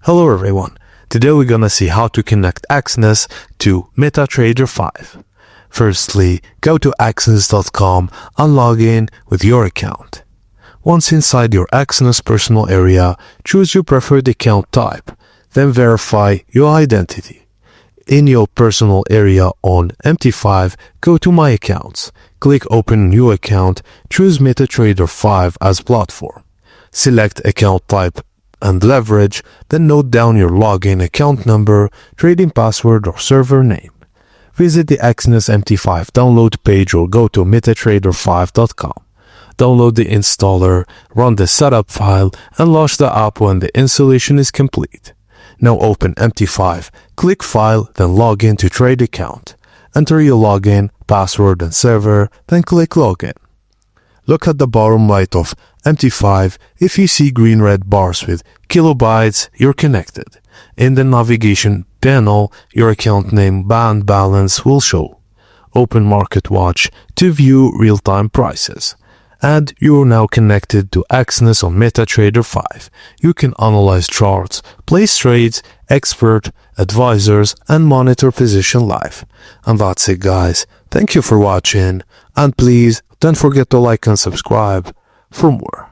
Hello everyone, today we're gonna see how to connect Exness to MetaTrader 5. Firstly, go to exness.com and log in with your account. Once inside your Exness personal area, choose your preferred account type, then verify your identity. In your personal area on MT5, go to My Accounts, click Open New Account, choose MetaTrader 5 as platform. Select account type and leverage, then note down your login account number, trading password or server name. Visit the Exness MT5 download page or go to MetaTrader5.com. Download the installer, run the setup file, and launch the app when the installation is complete. Now open MT5, click File, then log in to Trade Account. Enter your login, password, and server, then click Login. Look at the bottom right of MT5. If you see green-red bars with kilobytes, you're connected. In the navigation panel, your account name and balance will show. Open Market Watch to view real-time prices. And you are now connected to Exness on MetaTrader 5. You can analyze charts, place trades, expert, advisors, and monitor position live. And that's it, guys. Thank you for watching, and please don't forget to like and subscribe for more.